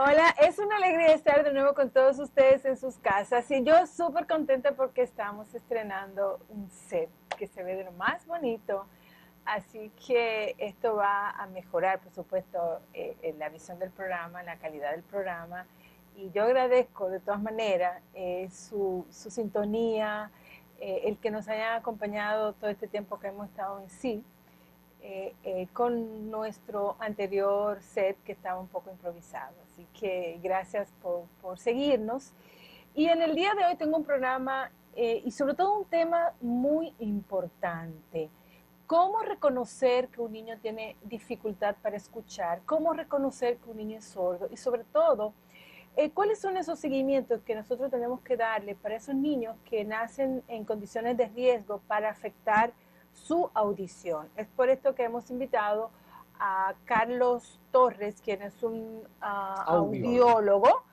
Hola, es una alegría estar de nuevo con todos ustedes en sus casas y yo súper contenta porque estamos estrenando un set que se ve de lo más bonito, así que esto va a mejorar, por supuesto, la visión del programa, la calidad del programa, y yo agradezco de todas maneras su sintonía, el que nos hayan acompañado todo este tiempo que hemos estado en sí. Con nuestro anterior set que estaba un poco improvisado. Así que gracias por seguirnos. Y en el día de hoy tengo un programa y sobre todo un tema muy importante. ¿Cómo reconocer que un niño tiene dificultad para escuchar? ¿Cómo reconocer que un niño es sordo? Y sobre todo, ¿cuáles son esos seguimientos que nosotros tenemos que darle para esos niños que nacen en condiciones de riesgo para afectar su audición? Es por esto que hemos invitado a Carlos Torres, quien es un audiólogo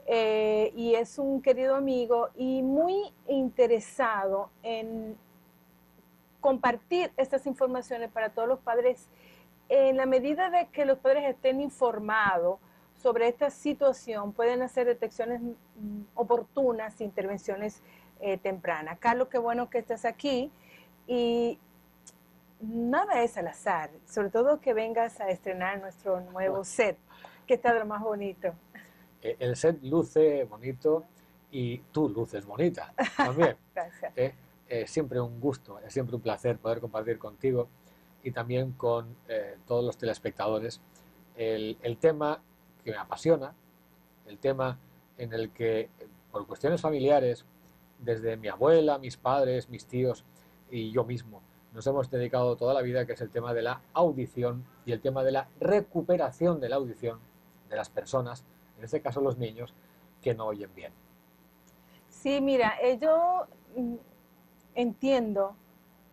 y es un querido amigo y muy interesado en compartir estas informaciones para todos los padres en la medida de que los padres estén informados sobre esta situación, pueden hacer detecciones oportunas, intervenciones tempranas. Carlos, qué bueno que estás aquí y nada es al azar, sobre todo que vengas a estrenar nuestro nuevo set, que está de lo más bonito. El set luce bonito y tú luces bonita también. Gracias. Siempre un gusto, es siempre un placer poder compartir contigo y también con todos los telespectadores el tema que me apasiona, el tema en el que por cuestiones familiares, desde mi abuela, mis padres, mis tíos y yo mismo, nos hemos dedicado toda la vida, que es el tema de la audición y el tema de la recuperación de la audición de las personas, en este caso los niños, que no oyen bien. Sí, mira, yo entiendo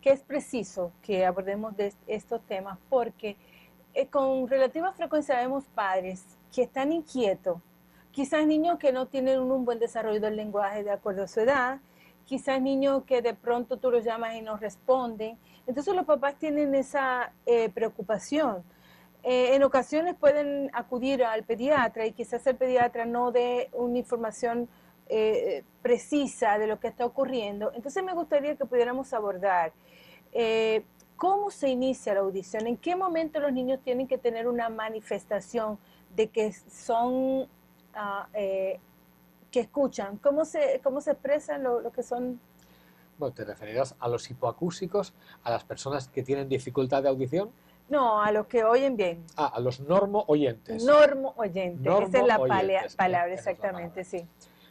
que es preciso que abordemos de estos temas porque con relativa frecuencia vemos padres que están inquietos, quizás niños que no tienen un buen desarrollo del lenguaje de acuerdo a su edad, quizás niños que de pronto tú los llamas y no responden. Entonces los papás tienen esa preocupación. En ocasiones pueden acudir al pediatra y quizás el pediatra no dé una información precisa de lo que está ocurriendo. Entonces me gustaría que pudiéramos abordar cómo se inicia la audición, en qué momento los niños tienen que tener una manifestación de que son, que escuchan, cómo se expresan lo que son. Bueno, ¿te referirás a los hipoacúsicos, a las personas que tienen dificultad de audición? No, a los que oyen bien. A los normo oyentes. Normo oyente, esa es la oyentes, palabra, exactamente, sí.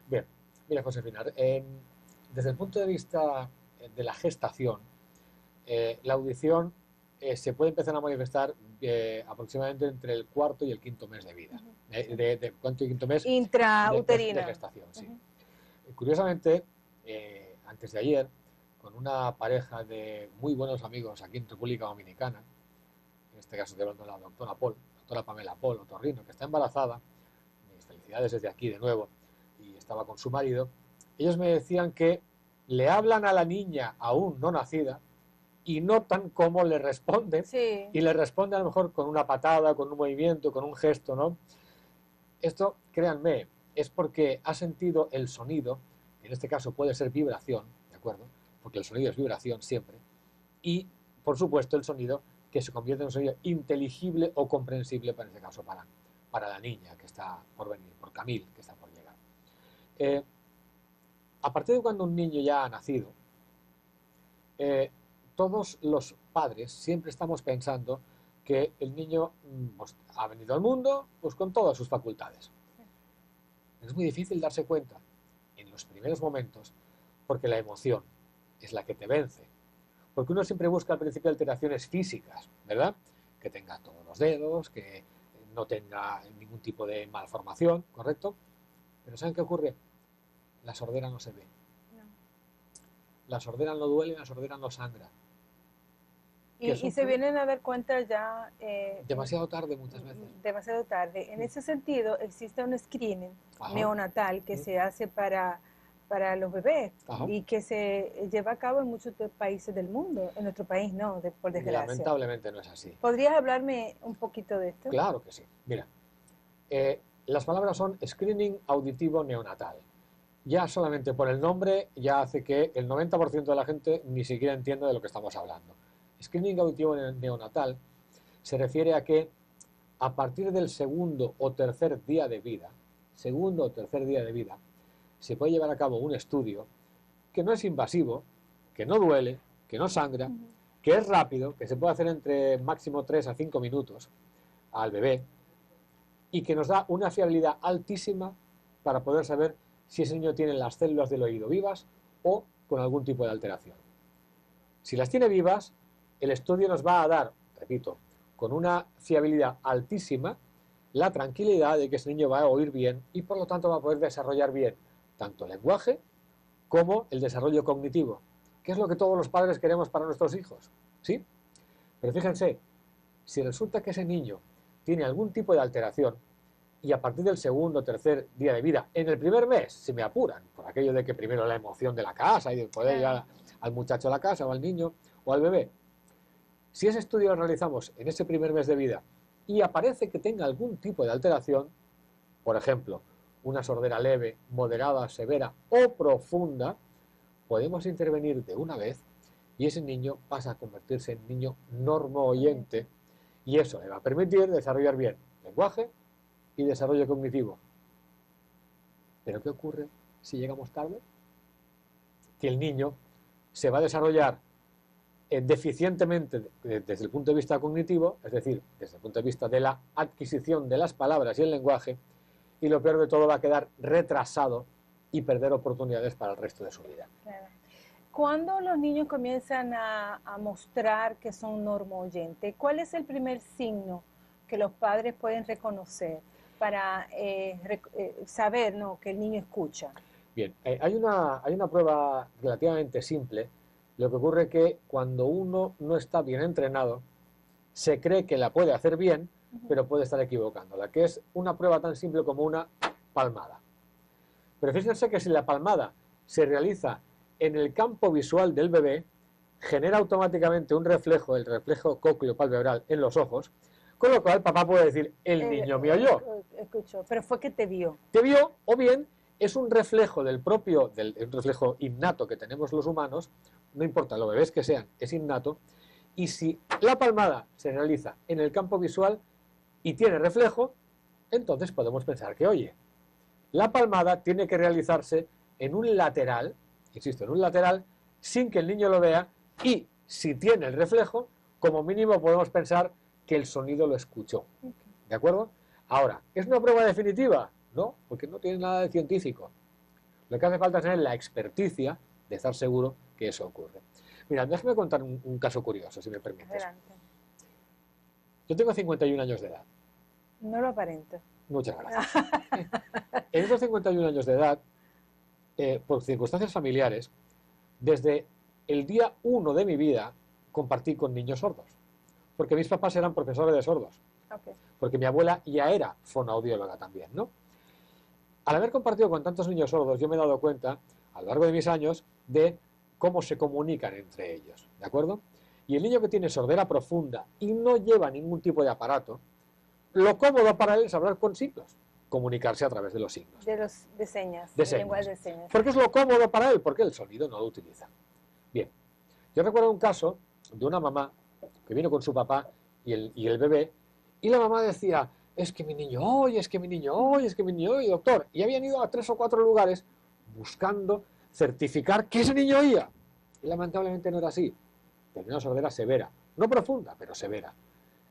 Bien, mira, Josefina, desde el punto de vista de la gestación, la audición se puede empezar a manifestar aproximadamente entre el cuarto y el quinto mes de vida. ¿Cuánto y quinto mes? Intrauterina. De gestación, sí. Curiosamente, antes de ayer, con una pareja de muy buenos amigos aquí en República Dominicana, en este caso estoy hablando de la doctora Pamela Paul, otorrino, que está embarazada, mis felicidades desde aquí de nuevo, y estaba con su marido, ellos me decían que le hablan a la niña aún no nacida y notan cómo le responde, sí. Y le responde a lo mejor con una patada, con un movimiento, con un gesto, ¿no? Esto, créanme, es porque ha sentido el sonido, en este caso puede ser vibración, ¿de acuerdo? Porque el sonido es vibración siempre, y, por supuesto, el sonido que se convierte en un sonido inteligible o comprensible, para este caso, para la niña que está por venir, por Camille, que está por llegar. A partir de cuando un niño ya ha nacido, todos los padres siempre estamos pensando que el niño pues, ha venido al mundo pues, con todas sus facultades. Es muy difícil darse cuenta en los primeros momentos porque la emoción es la que te vence. Porque uno siempre busca al principio alteraciones físicas, ¿verdad? Que tenga todos los dedos, que no tenga ningún tipo de malformación, ¿correcto? Pero ¿saben qué ocurre? La sordera no se ve. No. La sordera no duele, la sordera no sangra. Y se vienen a dar cuenta ya... demasiado tarde muchas veces. Demasiado tarde. En ese sentido, existe un screening neonatal que se hace para los bebés y que se lleva a cabo en muchos países del mundo. En nuestro país no, por desgracia. Lamentablemente no es así. ¿Podrías hablarme un poquito de esto? Claro que sí. Mira, las palabras son screening auditivo neonatal. Ya solamente por el nombre ya hace que el 90% de la gente ni siquiera entienda de lo que estamos hablando. Screening auditivo neonatal se refiere a que a partir del segundo o tercer día de vida, se puede llevar a cabo un estudio que no es invasivo, que no duele, que no sangra, que es rápido, que se puede hacer entre máximo 3 a 5 minutos al bebé y que nos da una fiabilidad altísima para poder saber si ese niño tiene las células del oído vivas o con algún tipo de alteración. Si las tiene vivas, el estudio nos va a dar, repito, con una fiabilidad altísima, la tranquilidad de que ese niño va a oír bien y por lo tanto va a poder desarrollar bien tanto el lenguaje como el desarrollo cognitivo, que es lo que todos los padres queremos para nuestros hijos, ¿sí? Pero fíjense, si resulta que ese niño tiene algún tipo de alteración y a partir del segundo o tercer día de vida, en el primer mes, si me apuran, por aquello de que primero la emoción de la casa y de poder llevar al muchacho a la casa o al niño o al bebé, si ese estudio lo realizamos en ese primer mes de vida y aparece que tenga algún tipo de alteración, por ejemplo, una sordera leve, moderada, severa o profunda, podemos intervenir de una vez y ese niño pasa a convertirse en niño normo-oyente y eso le va a permitir desarrollar bien lenguaje y desarrollo cognitivo. ¿Pero qué ocurre si llegamos tarde? Que el niño se va a desarrollar deficientemente desde el punto de vista cognitivo, es decir, desde el punto de vista de la adquisición de las palabras y el lenguaje, y lo peor de todo va a quedar retrasado y perder oportunidades para el resto de su vida. Claro. Cuando los niños comienzan a mostrar que son normo-oyentes, ¿cuál es el primer signo que los padres pueden reconocer para saber, ¿no?, que el niño escucha? Bien, hay una prueba relativamente simple. Lo que ocurre es que cuando uno no está bien entrenado, se cree que la puede hacer bien, pero puede estar equivocándola, que es una prueba tan simple como una palmada. Pero fíjense que si la palmada se realiza en el campo visual del bebé, genera automáticamente un reflejo, el reflejo cócleo-palpebral en los ojos, con lo cual papá puede decir, el niño me oyó. Escuchó, pero fue que te vio. Te vio, o bien es un reflejo un reflejo innato que tenemos los humanos, no importa lo bebés que sean, es innato, y si la palmada se realiza en el campo visual y tiene reflejo, entonces podemos pensar que oye. La palmada tiene que realizarse en un lateral, insisto, en un lateral, sin que el niño lo vea, y si tiene el reflejo, como mínimo podemos pensar que el sonido lo escuchó. ¿De acuerdo? Ahora, ¿es una prueba definitiva? No, porque no tiene nada de científico. Lo que hace falta es tener la experticia de estar seguro que eso ocurre. Mira, déjame contar un caso curioso, si me permites. Adelante. Yo tengo 51 años de edad. No lo aparento. Muchas gracias. En esos 51 años de edad, por circunstancias familiares, desde el día 1 de mi vida compartí con niños sordos, porque mis papás eran profesores de sordos, porque mi abuela ya era fonoaudióloga también, ¿no? Al haber compartido con tantos niños sordos, yo me he dado cuenta, a lo largo de mis años, de cómo se comunican entre ellos, ¿de acuerdo? Y el niño que tiene sordera profunda y no lleva ningún tipo de aparato, lo cómodo para él es hablar con signos, comunicarse a través de los signos. De señas, de lenguaje de señas. Porque es lo cómodo para él, porque el sonido no lo utiliza. Bien, yo recuerdo un caso de una mamá que vino con su papá y el bebé, y la mamá decía, es que mi niño oye, es que mi niño oye, es que mi niño oye, doctor. Y habían ido a 3 o 4 lugares buscando certificar que ese niño oía. Y lamentablemente no era así. Tenía una sordera severa, no profunda, pero severa.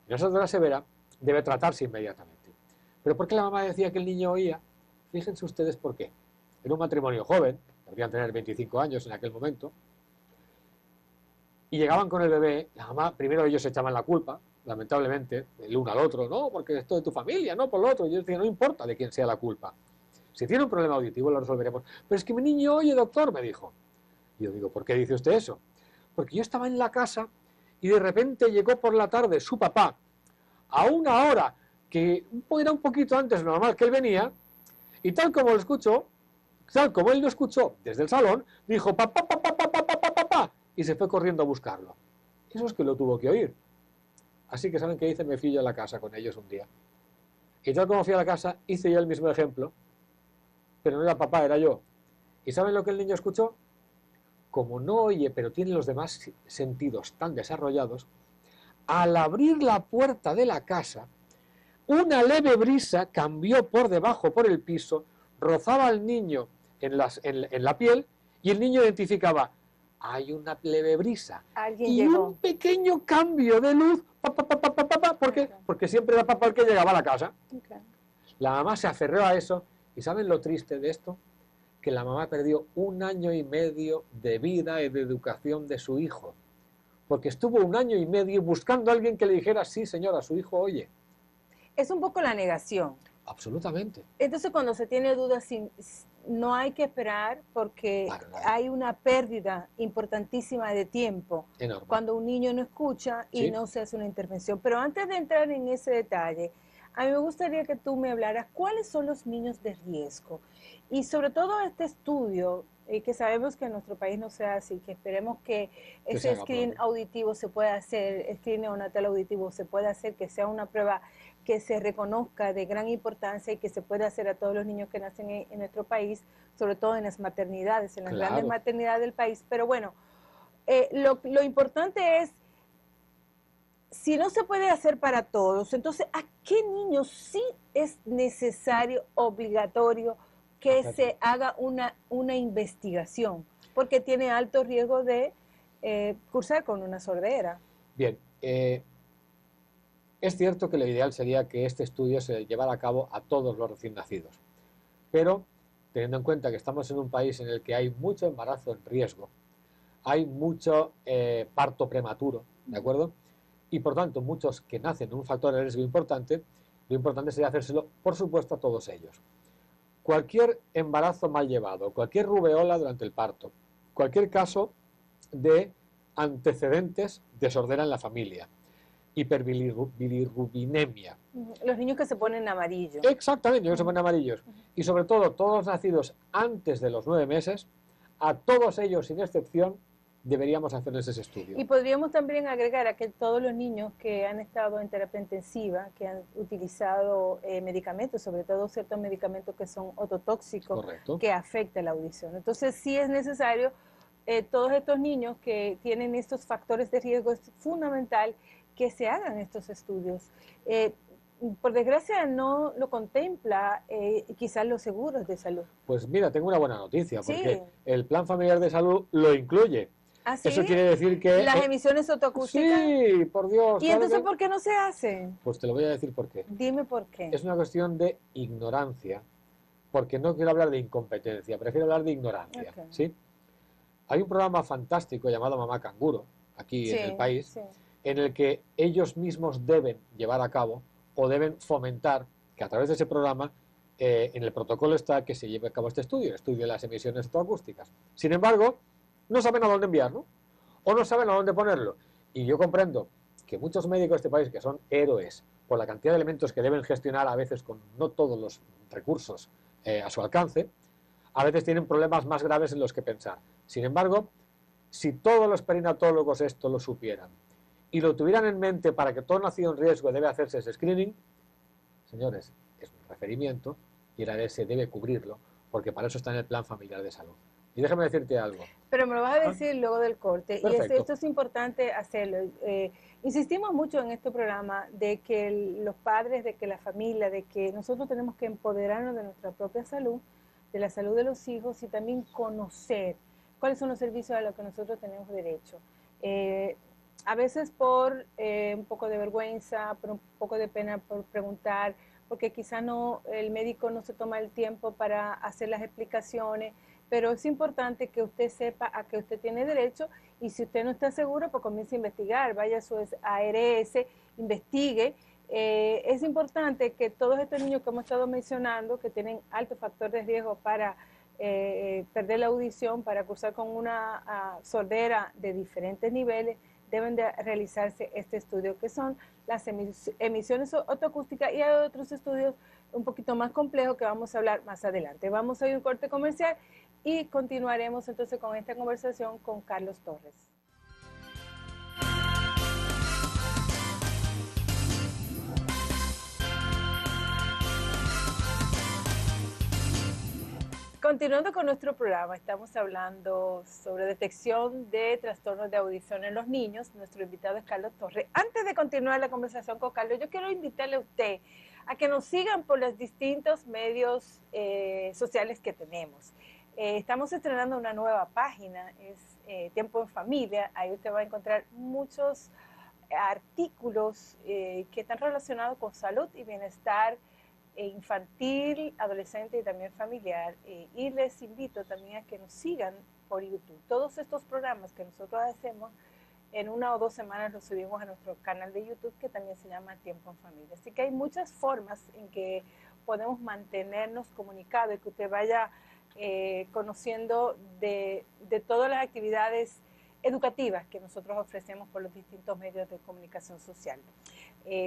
Y una sordera severa debe tratarse inmediatamente. ¿Pero por qué la mamá decía que el niño oía? Fíjense ustedes por qué. Era un matrimonio joven, podrían tener 25 años en aquel momento, y llegaban con el bebé, la mamá, primero ellos echaban la culpa, lamentablemente, el uno al otro, no, porque esto de tu familia, no por lo otro. Y yo decía, no importa de quién sea la culpa. Si tiene un problema auditivo lo resolveremos. Pero es que mi niño oye, doctor, me dijo. Y yo digo, ¿por qué dice usted eso? Porque yo estaba en la casa y de repente llegó por la tarde su papá a una hora que era un poquito antes de lo normal que él venía, y tal como lo escuchó, tal como él lo escuchó desde el salón, dijo papá, papá, papá, papá, papá, y se fue corriendo a buscarlo. Eso es que lo tuvo que oír. Así que ¿saben qué hice? Me fui yo a la casa con ellos un día. Y tal como fui a la casa, hice yo el mismo ejemplo, pero no era papá, era yo. ¿Y saben lo que el niño escuchó? Como no oye, pero tiene los demás sentidos tan desarrollados, al abrir la puerta de la casa, una leve brisa cambió por debajo, por el piso, rozaba al niño en la piel y el niño identificaba, hay una leve brisa Alguien y llegó. un pequeño cambio de luz. ¿Por qué? Porque siempre era papá el que llegaba a la casa. Okay. La mamá se aferró a eso y ¿saben lo triste de esto? Que la mamá perdió 1 año y medio de vida y de educación de su hijo, porque estuvo 1 año y medio buscando a alguien que le dijera, sí señora, su hijo oye. Es un poco la negación. Absolutamente. Entonces, cuando se tiene dudas, no hay que esperar porque hay una pérdida importantísima de tiempo. Enorme. Cuando un niño no escucha y ¿Sí? no se hace una intervención. Pero antes de entrar en ese detalle, a mí me gustaría que tú me hablaras cuáles son los niños de riesgo. Y sobre todo este estudio, que sabemos que en nuestro país no se hace y que esperemos que ese screen auditivo se pueda hacer, screen neonatal auditivo se pueda hacer, que sea una prueba que se reconozca de gran importancia y que se pueda hacer a todos los niños que nacen en nuestro país, sobre todo en las maternidades, en las grandes maternidades del país. Pero bueno, lo importante es, si no se puede hacer para todos, entonces, ¿a qué niños sí es necesario, obligatorio, que se haga una investigación? Porque tiene alto riesgo de cursar con una sordera. Bien, es cierto que lo ideal sería que este estudio se llevara a cabo a todos los recién nacidos, pero teniendo en cuenta que estamos en un país en el que hay mucho embarazo en riesgo, hay mucho parto prematuro, ¿de acuerdo? Y por tanto muchos que nacen en un factor de riesgo importante, lo importante sería hacérselo, por supuesto, a todos ellos. Cualquier embarazo mal llevado, cualquier rubeola durante el parto, cualquier caso de antecedentes de sordera en la familia, hiperbilirrubinemia. Los niños que se ponen amarillos. Exactamente, los que se ponen amarillos. Y sobre todo, todos los nacidos antes de los 9 meses, a todos ellos, sin excepción, deberíamos hacerles ese estudio. Y podríamos también agregar a que todos los niños que han estado en terapia intensiva, que han utilizado medicamentos, sobre todo ciertos medicamentos que son ototóxicos, que afectan la audición. Entonces, sí es necesario, todos estos niños que tienen estos factores de riesgo, es fundamental que se hagan estos estudios. Por desgracia no lo contempla quizás los seguros de salud. Pues mira, tengo una buena noticia, porque el Plan Familiar de Salud lo incluye. ¿Ah, sí? Eso quiere decir que... ¿Las emisiones otoacústicas? Sí, por Dios. ¿Y entonces por qué no se hacen? Pues te lo voy a decir por qué. Dime por qué. Es una cuestión de ignorancia, porque no quiero hablar de incompetencia, prefiero hablar de ignorancia. ¿Sí? Hay un programa fantástico llamado Mamá Canguro, aquí en el país, en el que ellos mismos deben llevar a cabo o deben fomentar que a través de ese programa, en el protocolo está que se lleve a cabo este estudio, el estudio de las emisiones otoacústicas. Sin embargo, no saben a dónde enviarlo o no saben a dónde ponerlo. Y yo comprendo que muchos médicos de este país, que son héroes por la cantidad de elementos que deben gestionar a veces con no todos los recursos a su alcance, a veces tienen problemas más graves en los que pensar. Sin embargo, si todos los perinatólogos esto lo supieran y lo tuvieran en mente para que todo nacido en riesgo debe hacerse ese screening, señores, es un referimiento y el ARS debe cubrirlo, porque para eso está en el Plan Familiar de Salud. Y déjame decirte algo. Pero me lo vas a decir luego del corte. Perfecto. Y esto es importante hacerlo. Insistimos mucho en este programa de que los padres, de que la familia, de que nosotros tenemos que empoderarnos de nuestra propia salud, de la salud de los hijos y también conocer cuáles son los servicios a los que nosotros tenemos derecho. A veces por un poco de vergüenza, por un poco de pena por preguntar, porque quizá el médico no se toma el tiempo para hacer las explicaciones, pero es importante que usted sepa a qué usted tiene derecho y si usted no está seguro, pues comience a investigar, vaya a su ARS, investigue. Es importante que todos estos niños que hemos estado mencionando, que tienen alto factor de riesgo para perder la audición, para cursar con una sordera de diferentes niveles, deben de realizarse este estudio, que son las emisiones otoacústicas, y hay otros estudios un poquito más complejos que vamos a hablar más adelante. Vamos a ir a un corte comercial y continuaremos entonces con esta conversación con Carlos Torres. continuando con nuestro programa, estamos hablando sobre detección de trastornos de audición en los niños. Nuestro invitado es Carlos Torres. Antes de continuar la conversación con Carlos, yo quiero invitarle a usted a que nos sigan por los distintos medios sociales que tenemos. Estamos estrenando una nueva página, es Tiempo en Familia. Ahí usted va a encontrar muchos artículos que están relacionados con salud y bienestar infantil, adolescente y también familiar. Y les invito también a que nos sigan por YouTube. Todos estos programas que nosotros hacemos, en 1 o 2 semanas los subimos a nuestro canal de YouTube, que también se llama Tiempo en Familia. Así que hay muchas formas en que podemos mantenernos comunicados y que usted vaya conociendo de todas las actividades educativas que nosotros ofrecemos por los distintos medios de comunicación social.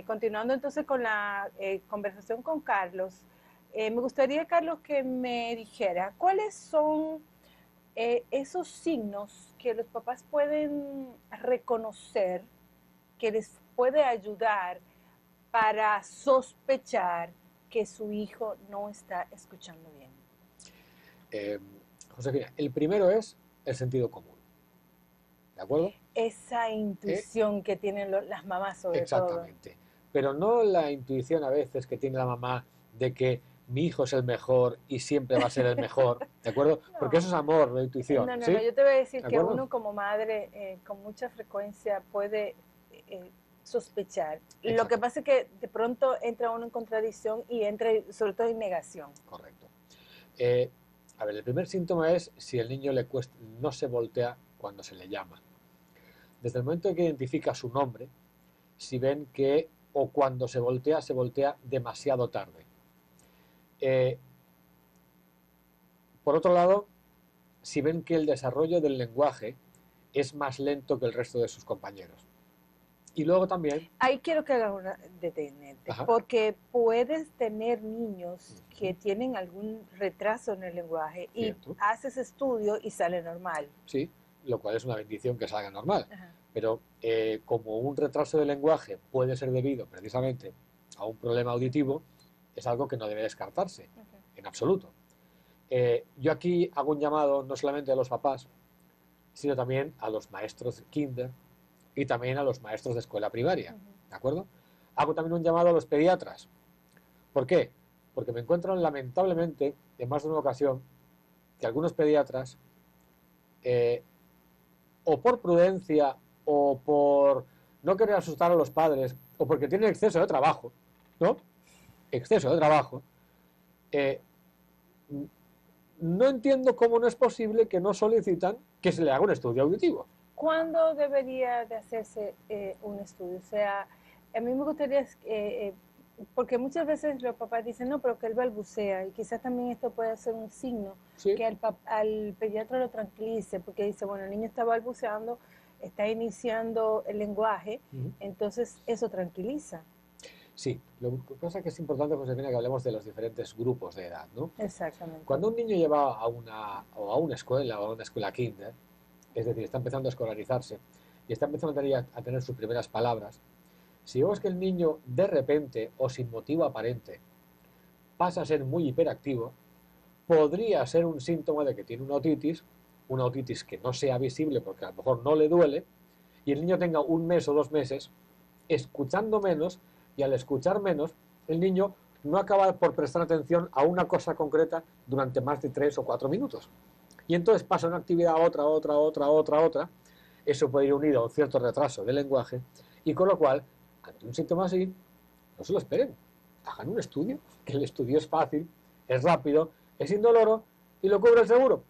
Continuando entonces con la conversación con Carlos, me gustaría, Carlos, que me dijera cuáles son esos signos que los papás pueden reconocer, que les puede ayudar para sospechar que su hijo no está escuchando bien. Josefina, el primero es el sentido común. ¿De acuerdo? Esa intuición que tienen las mamás sobre exactamente. Todo. Pero no la intuición a veces que tiene la mamá de que mi hijo es el mejor y siempre va a ser el mejor, ¿de acuerdo? No. Porque eso es amor, no intuición. No, ¿sí? yo te voy a decir que uno como madre con mucha frecuencia puede sospechar. Exacto. Lo que pasa es que de pronto entra uno en contradicción y entra sobre todo en negación. Correcto. A ver, el primer síntoma es si el niño no se voltea cuando se le llama. Desde el momento en que identifica su nombre, si ven que o cuando se voltea demasiado tarde. Por otro lado, si ven que el desarrollo del lenguaje es más lento que el resto de sus compañeros. Y luego también... Ahí quiero que haga una detenerte, porque puedes tener niños que tienen algún retraso en el lenguaje y haces estudio y sale normal. Sí, lo cual es una bendición que salga normal. Ajá. Pero como un retraso de lenguaje puede ser debido precisamente a un problema auditivo, es algo que no debe descartarse, en absoluto. Yo aquí hago un llamado no solamente a los papás, sino también a los maestros de kinder y también a los maestros de escuela primaria, ¿de acuerdo? Hago también un llamado a los pediatras. ¿Por qué? Porque me encuentro lamentablemente, en más de una ocasión, que algunos pediatras, o por prudencia, o por no querer asustar a los padres, o porque tienen exceso de trabajo, ¿no? Exceso de trabajo. No entiendo cómo no es posible que no solicitan que se le haga un estudio auditivo. ¿Cuándo debería de hacerse un estudio? O sea, a mí me gustaría, porque muchas veces los papás dicen, no, pero que él balbucea, y quizás también esto puede ser un signo que al pediatra lo tranquilice, porque dice, bueno, el niño está balbuceando, está iniciando el lenguaje, entonces eso tranquiliza. Sí, lo que pasa es que es importante, Josefina, que hablemos de los diferentes grupos de edad, ¿no? Exactamente. Cuando un niño lleva a una escuela o a una escuela kinder, es decir, está empezando a escolarizarse y está empezando a tener sus primeras palabras, si vemos que el niño de repente o sin motivo aparente pasa a ser muy hiperactivo, podría ser un síntoma de que tiene una otitis que no sea visible porque a lo mejor no le duele, y el niño tenga 1 mes o 2 meses escuchando menos, y al escuchar menos, el niño no acaba por prestar atención a una cosa concreta durante más de 3 o 4 minutos. Y entonces pasa una actividad a otra. Eso puede ir unido a un cierto retraso del lenguaje, y con lo cual, ante un síntoma así, no se lo esperen. Hagan un estudio, que el estudio es fácil, es rápido, es indoloro y lo cubre el seguro.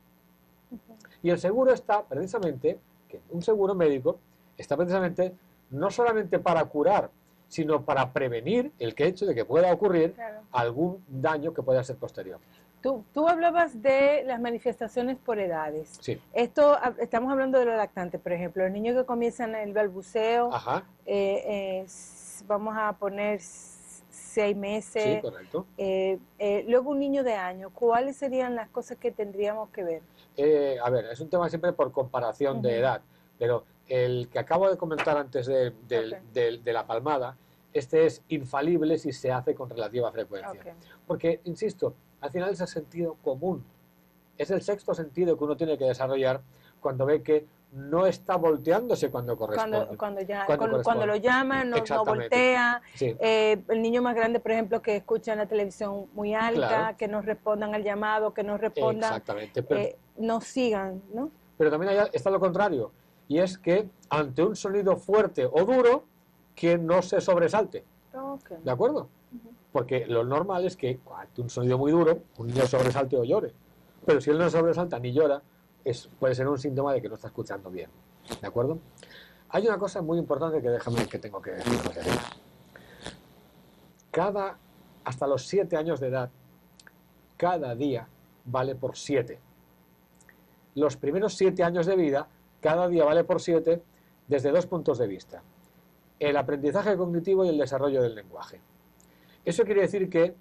Y el seguro está precisamente, que un seguro médico está precisamente no solamente para curar, sino para prevenir el hecho de que pueda ocurrir algún daño que pueda ser posterior. Tú hablabas de las manifestaciones por edades. Sí. Estamos hablando de los lactantes, por ejemplo, los niños que comienzan el balbuceo, vamos a poner 6 meses. Sí, correcto. Luego un niño de año, ¿cuáles serían las cosas que tendríamos que ver? A ver, es un tema siempre por comparación de edad, pero el que acabo de comentar antes de la palmada, este es infalible si se hace con relativa frecuencia. Porque, insisto, al final es el sentido común. Es el sexto sentido que uno tiene que desarrollar cuando ve que no está volteándose cuando corresponde. Cuando lo llaman, no voltea. Sí. El niño más grande, por ejemplo, que escucha la televisión muy alta, claro, que no respondan al llamado, que no respondan, no sigan, ¿no? Pero también está lo contrario, y es que ante un sonido fuerte o duro, que no se sobresalte. Okay. ¿De acuerdo? Porque lo normal es que ante un sonido muy duro, un niño sobresalte o llore. Pero si él no sobresalta ni llora, puede ser un síntoma de que no está escuchando bien. ¿De acuerdo? Hay una cosa muy importante que tengo que decir. Hasta los 7 años de edad, cada día vale por 7. Los primeros 7 años de vida, cada día vale por 7 desde 2 puntos de vista. El aprendizaje cognitivo y el desarrollo del lenguaje. Eso quiere decir que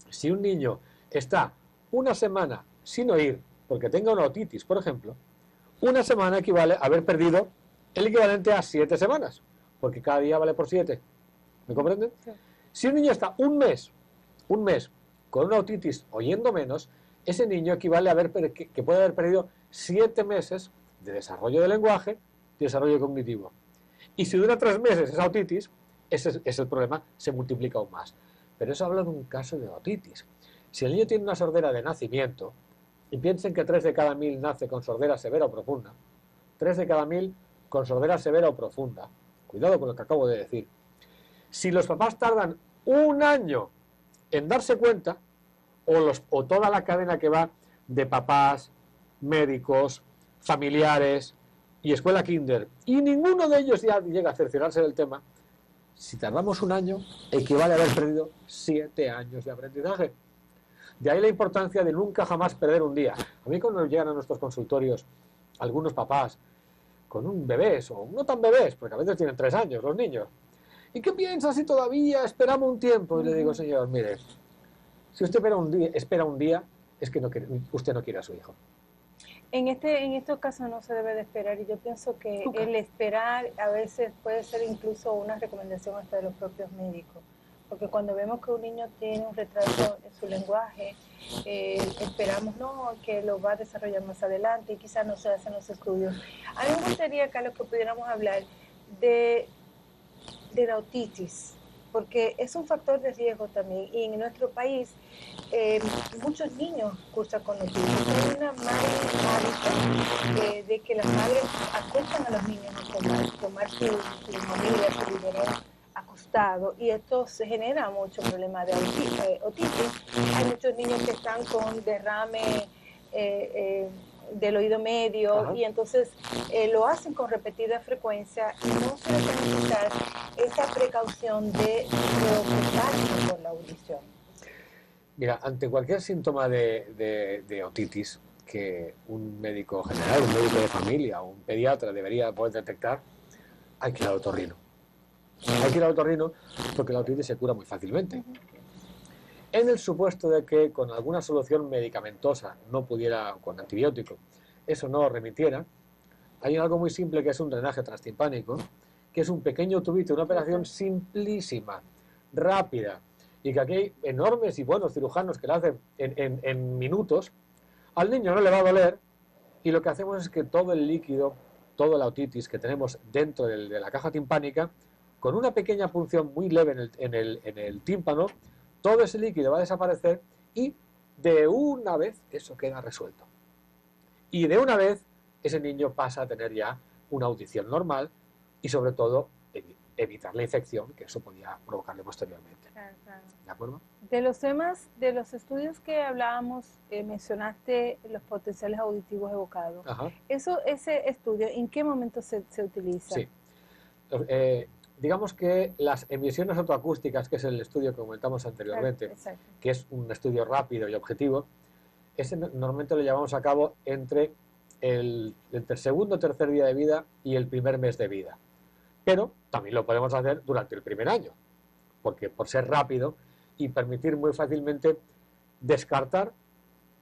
si un niño está una semana sin oír, porque tenga una otitis, por ejemplo, una semana equivale a haber perdido el equivalente a 7 semanas, porque cada día vale por 7. ¿Me comprenden? Sí. Si un niño está un mes con una otitis oyendo menos, ese niño equivale a que puede haber perdido 7 meses de desarrollo del lenguaje y desarrollo cognitivo. Y si dura 3 meses esa otitis, ese es el problema, se multiplica aún más. Pero eso habla de un caso de otitis. Si el niño tiene una sordera de nacimiento, y piensen que 3 de cada 1000 nace con sordera severa o profunda, 3 de cada 1000 con sordera severa o profunda, cuidado con lo que acabo de decir, si los papás tardan un año en darse cuenta, o toda la cadena que va de papás, médicos, familiares y escuela kinder, y ninguno de ellos ya llega a cerciorarse del tema, si tardamos un año, equivale a haber perdido 7 años de aprendizaje. De ahí la importancia de nunca jamás perder un día. A mí cuando llegan a nuestros consultorios algunos papás con un bebés, o no tan bebés, porque a veces tienen 3 años los niños, ¿y qué piensa si todavía esperamos un tiempo? Y le digo, señor, mire, si usted espera un día, es que usted no quiere a su hijo. En estos casos no se debe de esperar, y yo pienso que el esperar a veces puede ser incluso una recomendación hasta de los propios médicos, porque cuando vemos que un niño tiene un retraso en su lenguaje, esperamos que lo va a desarrollar más adelante y quizás no se hacen los estudios. A mí me gustaría, Carlos, que pudiéramos hablar de la otitis, porque es un factor de riesgo también, y en nuestro país muchos niños cursan con otitis. Hay una mala hábito de que las madres acuestan a los niños a tomar su mamila, su biberón acostado, y esto se genera mucho problema de otitis. Hay muchos niños que están con derrame del oído medio. Ajá. Y entonces lo hacen con repetida frecuencia y no se les puede quitar esa precaución de preocuparse por la audición. Mira, ante cualquier síntoma de otitis que un médico general, un médico de familia o un pediatra debería poder detectar, hay que ir al otorrino. Hay que ir al otorrino porque la otitis se cura muy fácilmente. Uh-huh. En el supuesto de que con alguna solución medicamentosa no pudiera, con antibiótico, eso no remitiera, hay algo muy simple que es un drenaje transtimpánico, que es un pequeño tubito, una operación simplísima, rápida, y que aquí hay enormes y buenos cirujanos que la hacen en minutos. Al niño no le va a doler, y lo que hacemos es que todo el líquido, toda la otitis que tenemos dentro de la caja timpánica, con una pequeña punción muy leve en el tímpano, todo ese líquido va a desaparecer y de una vez eso queda resuelto. Y de una vez ese niño pasa a tener ya una audición normal y sobre todo evitar la infección que eso podía provocarle posteriormente. Claro, claro. ¿De acuerdo? De los temas, de los estudios que hablábamos, mencionaste los potenciales auditivos evocados. Ajá. Ese estudio, ¿en qué momento se utiliza? Sí. Digamos que las emisiones autoacústicas, que es el estudio que comentamos anteriormente, claro, que es un estudio rápido y objetivo, ese normalmente lo llevamos a cabo entre el segundo o tercer día de vida y el primer mes de vida. Pero también lo podemos hacer durante el primer año, porque por ser rápido y permitir muy fácilmente descartar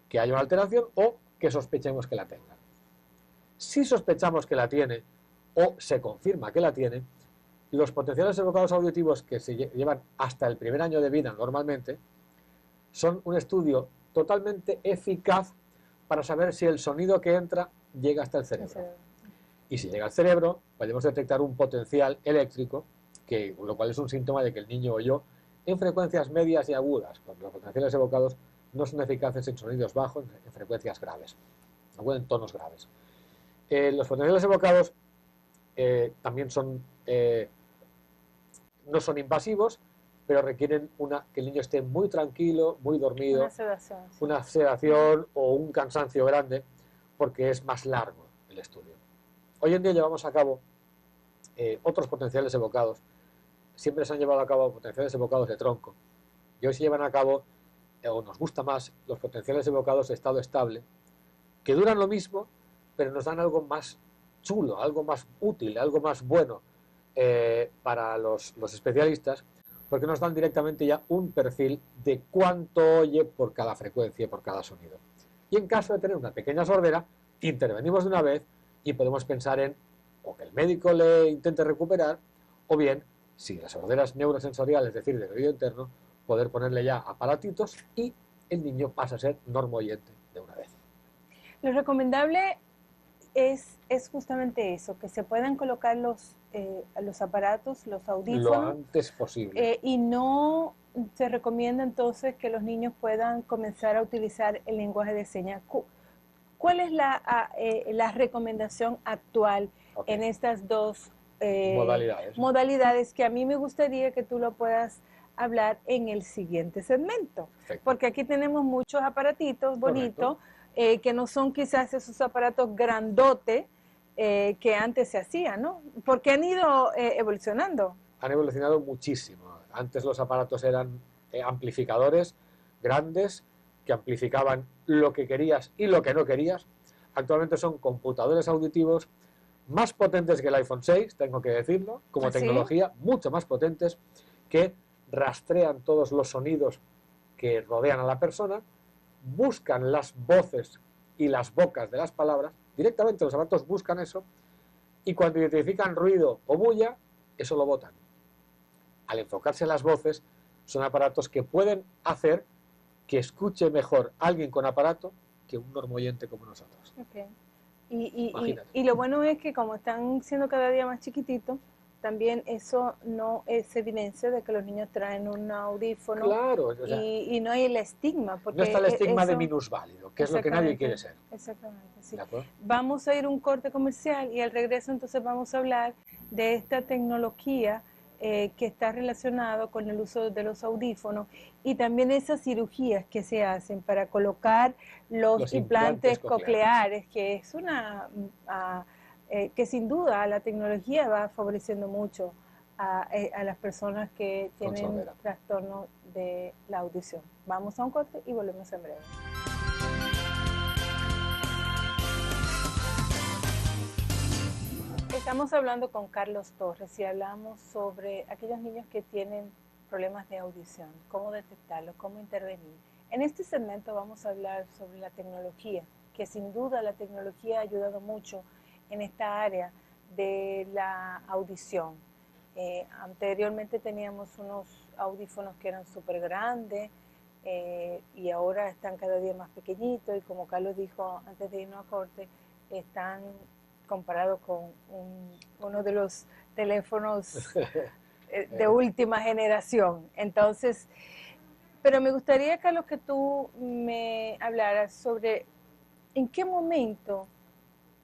que haya una alteración o que sospechemos que la tenga. Si sospechamos que la tiene o se confirma que la tiene, los potenciales evocados auditivos que se llevan hasta el primer año de vida normalmente son un estudio totalmente eficaz para saber si el sonido que entra llega hasta el cerebro. Y si llega al cerebro, podemos detectar un potencial eléctrico, lo cual es un síntoma de que el niño oyó en frecuencias medias y agudas, porque los potenciales evocados no son eficaces en sonidos bajos, en frecuencias graves, no en tonos graves. Los potenciales evocados también no son invasivos, pero requieren que el niño esté muy tranquilo, muy dormido, una sedación o un cansancio grande, porque es más largo el estudio. Hoy en día llevamos a cabo otros potenciales evocados. Siempre se han llevado a cabo potenciales evocados de tronco, y hoy se llevan a cabo, o nos gusta más, los potenciales evocados de estado estable, que duran lo mismo, pero nos dan algo más chulo, algo más útil, algo más bueno para los especialistas, porque nos dan directamente ya un perfil de cuánto oye por cada frecuencia y por cada sonido. Y en caso de tener una pequeña sordera, intervenimos de una vez y podemos pensar en o que el médico le intente recuperar, o bien, si la sordera es neurosensorial, es decir, del oído interno, poder ponerle ya aparatitos y el niño pasa a ser normoyente de una vez. Lo recomendable es justamente eso, que se puedan colocar los aparatos, los audífonos. Lo antes posible. Y no se recomienda entonces que los niños puedan comenzar a utilizar el lenguaje de señas. ¿Cuál es la recomendación actual en estas dos modalidades que a mí me gustaría que tú lo puedas hablar en el siguiente segmento? Perfecto. Porque aquí tenemos muchos aparatitos bonitos que no son quizás esos aparatos grandotes que antes se hacían, ¿no? Porque han ido evolucionando. Han evolucionado muchísimo. Antes los aparatos eran amplificadores grandes que amplificaban lo que querías y lo que no querías. Actualmente son computadores auditivos más potentes que el iPhone 6, tengo que decirlo, como tecnología, mucho más potentes, que rastrean todos los sonidos que rodean a la persona, buscan las voces y las bocas de las palabras, directamente los aparatos buscan eso, y cuando identifican ruido o bulla, eso lo botan. Al enfocarse en las voces, son aparatos que pueden hacer que escuche mejor alguien con aparato que un normoyente como nosotros. Okay. Y lo bueno es que como están siendo cada día más chiquititos, también eso no es evidencia de que los niños traen un audífono. Claro, o sea, y no hay el estigma. Porque no está el estigma de minusválido, que es lo que nadie quiere ser. Exactamente, sí. Vamos a ir a un corte comercial y al regreso entonces vamos a hablar de esta tecnología que está relacionado con el uso de los audífonos y también esas cirugías que se hacen para colocar los implantes cocleares, que es que sin duda la tecnología va favoreciendo mucho a las personas que tienen trastorno de la audición. Vamos a un corte y volvemos en breve. Estamos hablando con Carlos Torres y hablamos sobre aquellos niños que tienen problemas de audición, cómo detectarlos, cómo intervenir. En este segmento vamos a hablar sobre la tecnología, que sin duda la tecnología ha ayudado mucho en esta área de la audición. Anteriormente teníamos unos audífonos que eran súper grandes y ahora están cada día más pequeñitos y como Carlos dijo antes de irnos a corte, están comparados con uno de los teléfonos de última generación. Entonces, pero me gustaría, Carlos, que tú me hablaras sobre en qué momento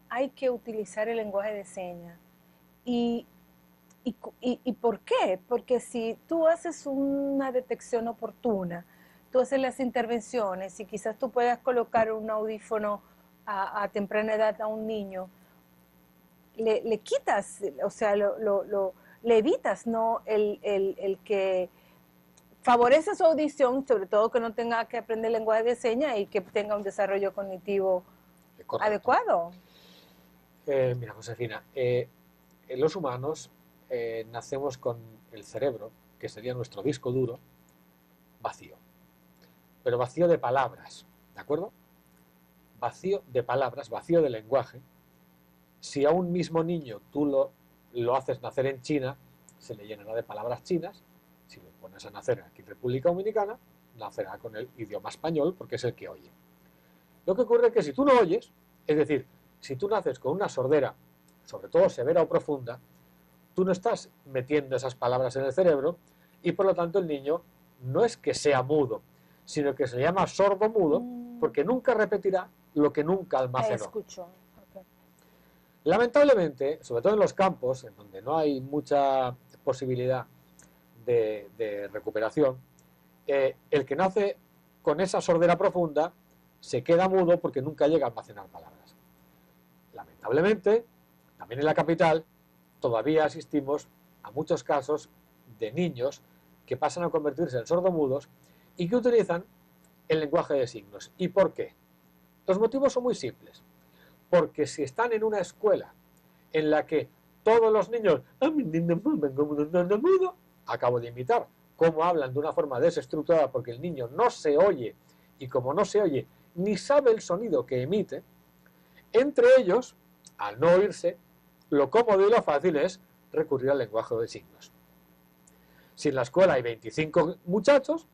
hay que utilizar el lenguaje de señas y por qué. Porque si tú haces una detección oportuna, tú haces las intervenciones y quizás tú puedas colocar un audífono a temprana edad a un niño, le quitas, o sea, le evitas, ¿no? El que favorece su audición, sobre todo que no tenga que aprender lenguaje de señas y que tenga un desarrollo cognitivo adecuado. Mira, Josefina, los humanos nacemos con el cerebro, que sería nuestro disco duro, vacío. Pero vacío de palabras, ¿de acuerdo? Vacío de palabras, vacío de lenguaje. Si a un mismo niño tú lo haces nacer en China, se le llenará de palabras chinas. Si lo pones a nacer aquí en República Dominicana, nacerá con el idioma español porque es el que oye. Lo que ocurre es que si tú no oyes, es decir, si tú naces con una sordera, sobre todo severa o profunda, tú no estás metiendo esas palabras en el cerebro y por lo tanto el niño no es que sea mudo, sino que se llama sordo-mudo porque nunca repetirá lo que nunca almacenó. Escucho. Okay. Lamentablemente, sobre todo en los campos, en donde no hay mucha posibilidad de recuperación, el que nace con esa sordera profunda se queda mudo porque nunca llega a almacenar palabras. Lamentablemente, también en la capital, todavía asistimos a muchos casos de niños que pasan a convertirse en sordomudos y que utilizan el lenguaje de signos. ¿Y por qué? Los motivos son muy simples. Porque si están en una escuela en la que todos los niños acabo de imitar cómo hablan de una forma desestructurada porque el niño no se oye y como no se oye ni sabe el sonido que emite, entre ellos, al no oírse, lo cómodo y lo fácil es recurrir al lenguaje de signos. Si en la escuela hay 25 muchachos,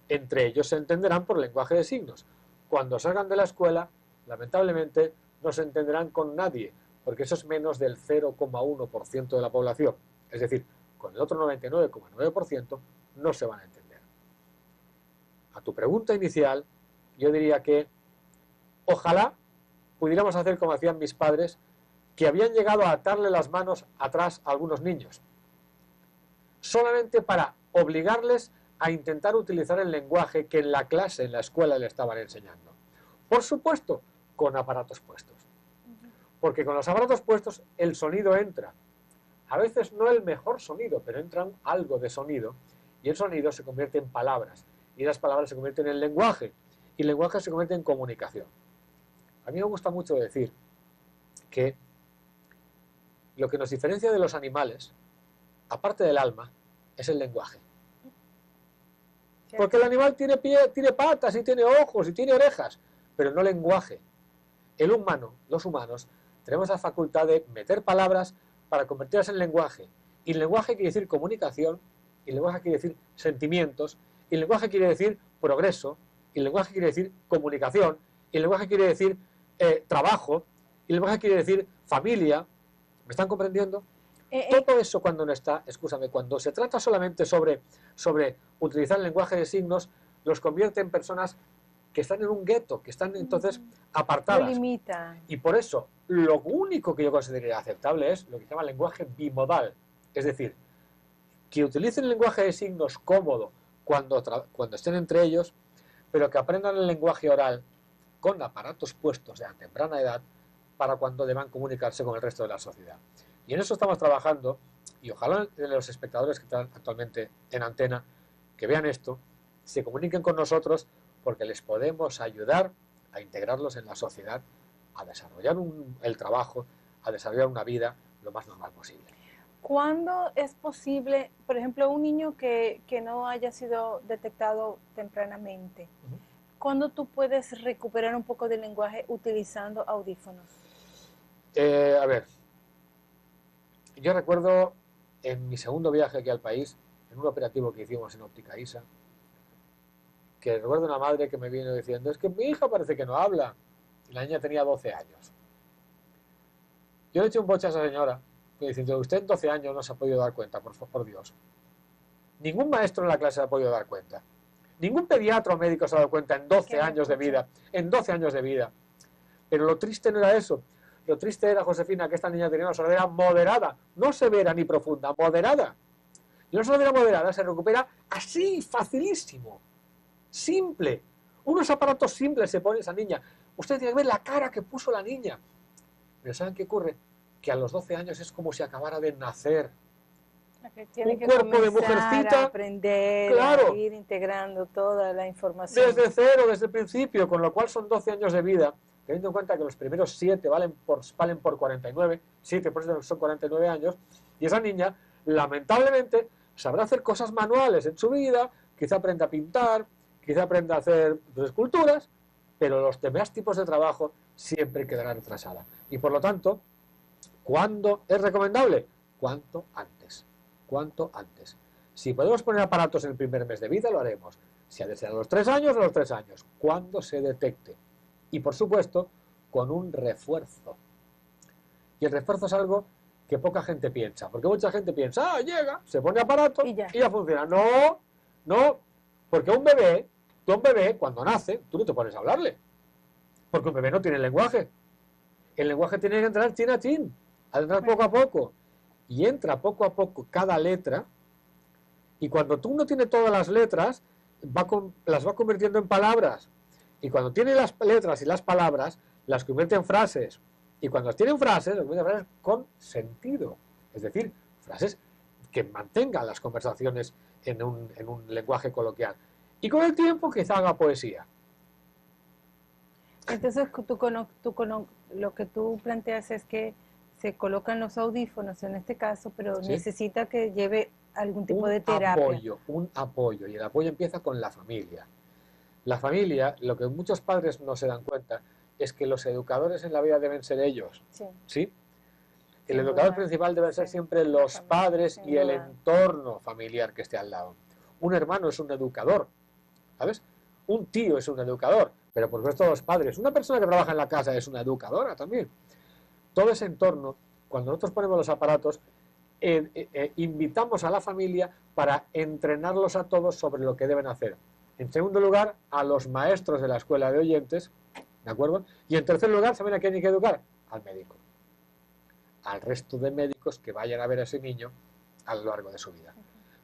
entre ellos se entenderán por lenguaje de signos. Cuando salgan de la escuela, lamentablemente, no se entenderán con nadie, porque eso es menos del 0,1% de la población. Es decir, con el otro 99,9% no se van a entender. A tu pregunta inicial, yo diría que ojalá pudiéramos hacer como hacían mis padres, que habían llegado a atarle las manos atrás a algunos niños, solamente para obligarles a intentar utilizar el lenguaje que en la clase, en la escuela, le estaban enseñando. Por supuesto, con aparatos puestos. Porque con los aparatos puestos el sonido entra. A veces no el mejor sonido, pero entra algo de sonido y el sonido se convierte en palabras. Y las palabras se convierten en lenguaje. Y el lenguaje se convierte en comunicación. A mí me gusta mucho decir que lo que nos diferencia de los animales, aparte del alma, es el lenguaje. Porque el animal tiene pie, tiene patas y tiene ojos y tiene orejas, pero no lenguaje. El humano, los humanos, tenemos la facultad de meter palabras para convertirlas en lenguaje. Y lenguaje quiere decir comunicación, y lenguaje quiere decir sentimientos, y lenguaje quiere decir progreso, y lenguaje quiere decir comunicación, y lenguaje quiere decir trabajo, y lenguaje quiere decir familia. ¿Me están comprendiendo? Todo eso cuando no está, escúchame, cuando se trata solamente sobre utilizar el lenguaje de signos, los convierte en personas que están en un gueto, que están entonces apartadas. Lo limita. Y por eso, lo único que yo consideraría aceptable es lo que se llama lenguaje bimodal. Es decir, que utilicen el lenguaje de signos cómodo cuando estén entre ellos, pero que aprendan el lenguaje oral con aparatos puestos a temprana edad para cuando deban comunicarse con el resto de la sociedad. Y en eso estamos trabajando, y ojalá los espectadores que están actualmente en antena, que vean esto, se comuniquen con nosotros porque les podemos ayudar a integrarlos en la sociedad, a desarrollar el trabajo, a desarrollar una vida lo más normal posible. ¿Cuándo es posible, por ejemplo, un niño que no haya sido detectado tempranamente, cuándo tú puedes recuperar un poco del lenguaje utilizando audífonos? A ver, yo recuerdo en mi segundo viaje aquí al país, en un operativo que hicimos en Óptica ISA, que recuerdo una madre que me vino diciendo, es que mi hija parece que no habla, y la niña tenía 12 años. Yo le eché un boche a esa señora, diciendo, usted en 12 años no se ha podido dar cuenta, por Dios. Ningún maestro en la clase se ha podido dar cuenta. Ningún pediatra o médico se ha dado cuenta en 12 años de vida, en 12 años de vida. Pero lo triste no era eso. Lo triste era, Josefina, que esta niña tenía una sordera moderada, no severa ni profunda, moderada. Y una sordera moderada se recupera así, facilísimo, simple. Unos aparatos simples se pone esa niña. Usted tiene que ver la cara que puso la niña. Pero ¿saben qué ocurre? Que a los 12 años es como si acabara de nacer. Tiene que cuerpo de mujercita, a aprender, claro, a ir integrando toda la información. Desde cero, desde el principio, con lo cual son 12 años de vida. Teniendo en cuenta que los primeros 7 valen por 49, 7 por eso son 49 años, y esa niña, lamentablemente, sabrá hacer cosas manuales en su vida, quizá aprenda a pintar, quizá aprenda a hacer esculturas, pero los demás tipos de trabajo siempre quedarán retrasadas. Y por lo tanto, ¿cuándo es recomendable? Cuanto antes. Cuanto antes. Si podemos poner aparatos en el primer mes de vida, lo haremos. Si ha de ser a los 3 años, a los 3 años. Cuando se detecte. Y por supuesto, con un refuerzo. Y el refuerzo es algo que poca gente piensa, porque mucha gente piensa, llega, se pone aparato Y ya. y ya funciona. No, no, porque un bebé cuando nace, tú no te pones a hablarle, porque un bebé no tiene lenguaje. El lenguaje tiene que entrar chin a chin, a entrar poco a poco. Y entra poco a poco cada letra, y cuando tú no tienes todas las letras, las va convirtiendo en palabras. Y cuando tiene las letras y las palabras, las convierte en frases. Y cuando tienen frases, las convierte en frases con sentido. Es decir, frases que mantengan las conversaciones en un lenguaje coloquial. Y con el tiempo quizá haga poesía. Entonces, lo que tú planteas es que se colocan los audífonos en este caso, pero ¿Sí? necesita que lleve algún tipo de terapia. Un apoyo. Y el apoyo empieza con la familia. La familia, lo que muchos padres no se dan cuenta, es que los educadores en la vida deben ser ellos. Sí. ¿Sí? El Sin educador duda, principal deben ser sí, siempre la los familia, padres sin y el duda. entorno familiar que esté al lado. Un hermano es un educador, ¿sabes? Un tío es un educador, pero por supuesto los padres. Una persona que trabaja en la casa es una educadora también. Todo ese entorno, cuando nosotros ponemos los aparatos, invitamos a la familia para entrenarlos a todos sobre lo que deben hacer. En segundo lugar, a los maestros de la escuela de oyentes, ¿de acuerdo? Y en tercer lugar, ¿saben a quién hay que educar? Al médico. Al resto de médicos que vayan a ver a ese niño a lo largo de su vida.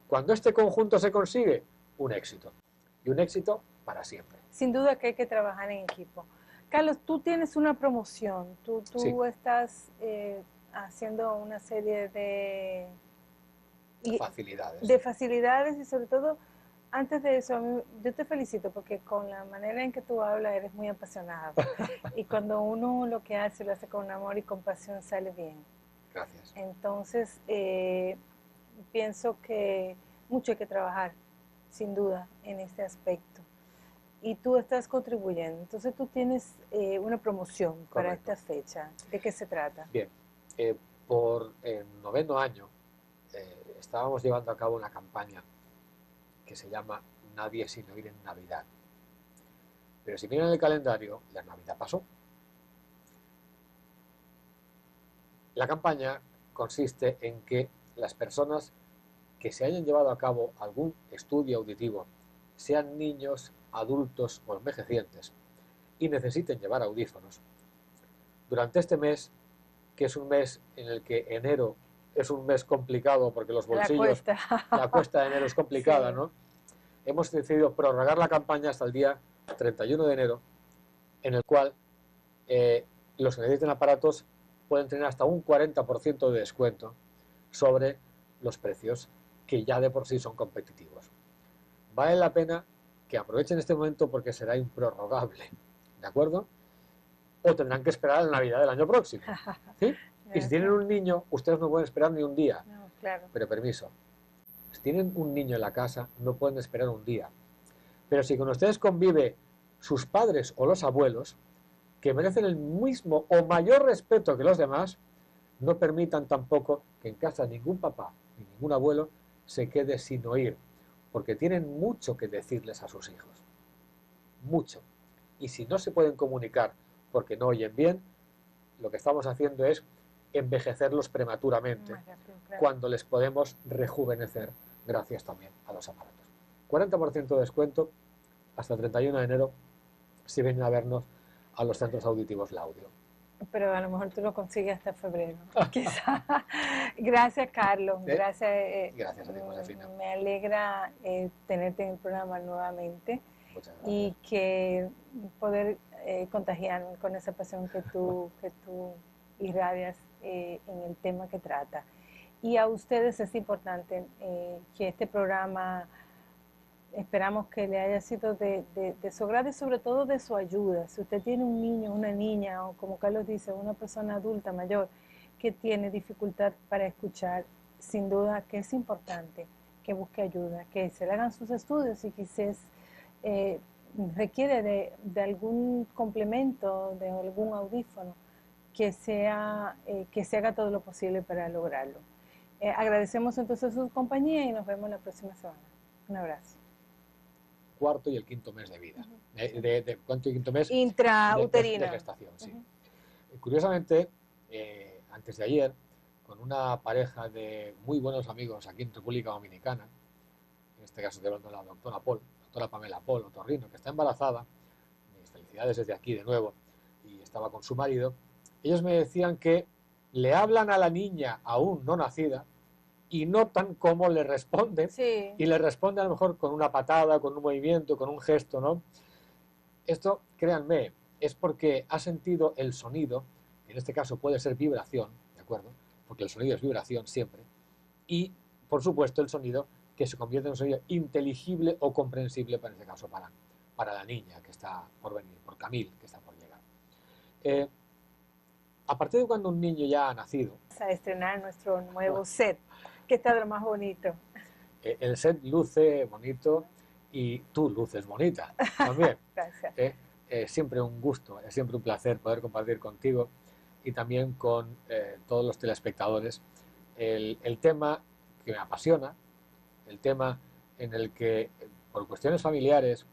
Cuando este conjunto se consigue, un éxito. Y un éxito para siempre. Sin duda que hay que trabajar en equipo. Carlos, tú tienes una promoción, tú Sí. estás haciendo una serie facilidades. Facilidades y sobre todo, antes de eso, yo te felicito porque con la manera en que tú hablas eres muy apasionado. Y cuando uno lo que hace, lo hace con amor y compasión, sale bien. Gracias. Entonces, pienso que mucho hay que trabajar, sin duda, en este aspecto. Y tú estás contribuyendo. Entonces tú tienes una promoción. Correcto. Para esta fecha. ¿De qué se trata? Bien, por el 9º año estábamos llevando a cabo una campaña que se llama Nadie sin oír en Navidad. Pero si miran el calendario, la Navidad pasó. La campaña consiste en que las personas que se hayan llevado a cabo algún estudio auditivo, sean niños, adultos o envejecientes, y necesiten llevar audífonos, durante este mes, que es un mes en el que enero es un mes complicado porque los bolsillos, la cuesta de enero es complicada, sí. ¿No? Hemos decidido prorrogar la campaña hasta el día 31 de enero, en el cual los que necesiten aparatos pueden tener hasta un 40% de descuento sobre los precios que ya de por sí son competitivos. Vale la pena que aprovechen este momento porque será improrrogable, ¿de acuerdo? O tendrán que esperar a la Navidad del año próximo, ¿sí? Y si tienen un niño, ustedes no pueden esperar ni un día. No, claro. Pero permiso, si tienen un niño en la casa, no pueden esperar un día. Pero si con ustedes convive sus padres o los abuelos, que merecen el mismo o mayor respeto que los demás, no permitan tampoco que en casa ningún papá ni ningún abuelo se quede sin oír, porque tienen mucho que decirles a sus hijos. Mucho. Y si no se pueden comunicar porque no oyen bien, lo que estamos haciendo es envejecerlos prematuramente, cuando les podemos rejuvenecer gracias también a los aparatos. 40% de descuento hasta el 31 de enero si vienen a vernos a los centros auditivos Laudio. Pero a lo mejor tú lo consigues hasta febrero, quizá. Gracias, Carlos. ¿Sí? Gracias a ti, Josefina. Me alegra tenerte en el programa nuevamente. Muchas gracias. Y que poder contagiarme con esa pasión que tú irradias en el tema que trata. Y a ustedes es importante que este programa, esperamos que le haya sido de su agrado y sobre todo de su ayuda. Si usted tiene un niño, una niña, o como Carlos dice, una persona adulta mayor que tiene dificultad para escuchar, sin duda que es importante que busque ayuda, que se le hagan sus estudios y quizás requiere de algún complemento, de algún audífono, que se haga todo lo posible para lograrlo. Agradecemos entonces su compañía y nos vemos la próxima semana. Un abrazo. cuarto y el quinto mes de vida. ¿Cuánto y quinto mes? Intrauterina. De gestación, sí. Curiosamente, antes de ayer, con una pareja de muy buenos amigos aquí en República Dominicana, en este caso de la doctora Pamela Paul, otorrino, que está embarazada, mis felicidades desde aquí de nuevo, y estaba con su marido, ellos me decían que le hablan a la niña aún no nacida y notan cómo le responde, Sí. y le responde a lo mejor con una patada, con un movimiento, con un gesto, ¿no? Esto, créanme, es porque ha sentido el sonido, que en este caso puede ser vibración, ¿de acuerdo? Porque el sonido es vibración siempre, y, por supuesto, el sonido que se convierte en un sonido inteligible o comprensible, para este caso, para la niña que está por venir, por Camille, que está por llegar. A partir de cuando un niño ya ha nacido, a estrenar nuestro nuevo set, que está de lo más bonito. El set luce bonito y tú luces bonita también. Gracias. Siempre un gusto, es siempre un placer poder compartir contigo y también con todos los telespectadores el tema que me apasiona, el tema en el que, por cuestiones familiares,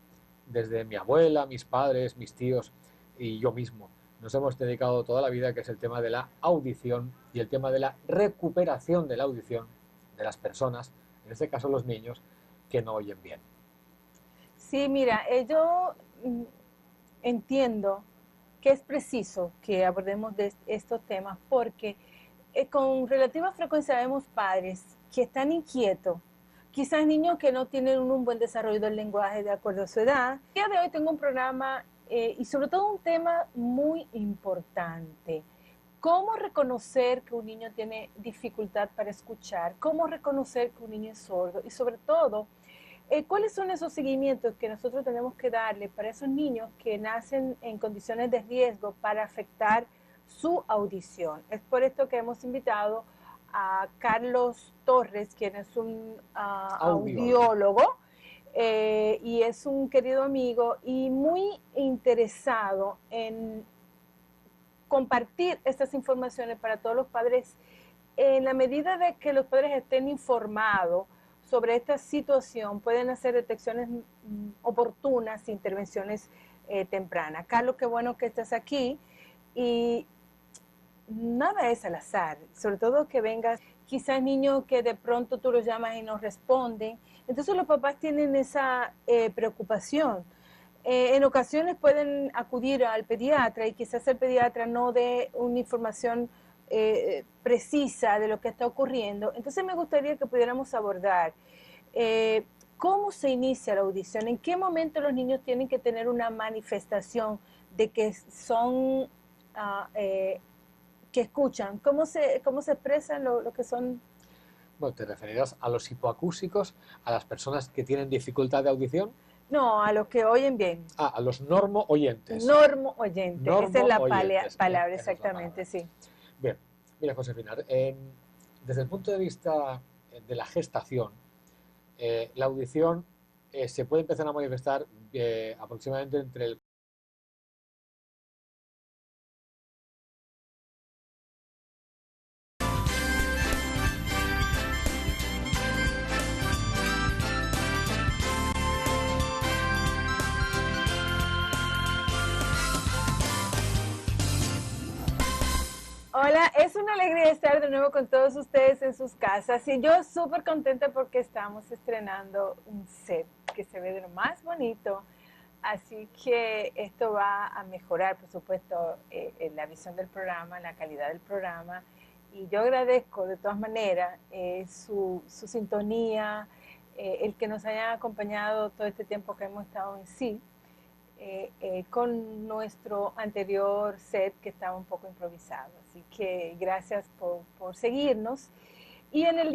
desde mi abuela, mis padres, mis tíos y yo mismo, nos hemos dedicado toda la vida, que es el tema de la audición y el tema de la recuperación de la audición de las personas, en este caso los niños, que no oyen bien. Sí, mira, yo entiendo que es preciso que abordemos de estos temas porque con relativa frecuencia vemos padres que están inquietos, quizás niños que no tienen un buen desarrollo del lenguaje de acuerdo a su edad. El día de hoy tengo un programa y sobre todo un tema muy importante. ¿Cómo reconocer que un niño tiene dificultad para escuchar? ¿Cómo reconocer que un niño es sordo? Y sobre todo, ¿cuáles son esos seguimientos que nosotros tenemos que darle para esos niños que nacen en condiciones de riesgo para afectar su audición? Es por esto que hemos invitado a Carlos Torres, quien es un audiólogo, y es un querido amigo y muy interesado en compartir estas informaciones para todos los padres en la medida de que los padres estén informados sobre esta situación, pueden hacer detecciones oportunas, intervenciones tempranas. Carlos, qué bueno que estás aquí y nada es al azar, sobre todo que vengas, quizás niños que de pronto tú los llamas y no responden, entonces los papás tienen esa preocupación. En ocasiones pueden acudir al pediatra y quizás el pediatra no dé una información precisa de lo que está ocurriendo. Entonces me gustaría que pudiéramos abordar cómo se inicia la audición, en qué momento los niños tienen que tener una manifestación de que son, que escuchan, cómo se expresan lo que son. Bueno, ¿te referirás a los hipoacúsicos, a las personas que tienen dificultad de audición? No, a los que oyen bien. A los normo oyentes. Normo oyente, esa es la palabra, exactamente, es la sí. Bien, mira, Josefina, desde el punto de vista de la gestación, la audición se puede empezar a manifestar aproximadamente entre el Hola, es una alegría estar de nuevo con todos ustedes en sus casas y yo súper contenta porque estamos estrenando un set que se ve de lo más bonito, así que esto va a mejorar, por supuesto, la visión del programa, la calidad del programa y yo agradezco de todas maneras su sintonía, el que nos hayan acompañado todo este tiempo que hemos estado en sí. Con nuestro anterior set que estaba un poco improvisado. Así que gracias por seguirnos. Y en el día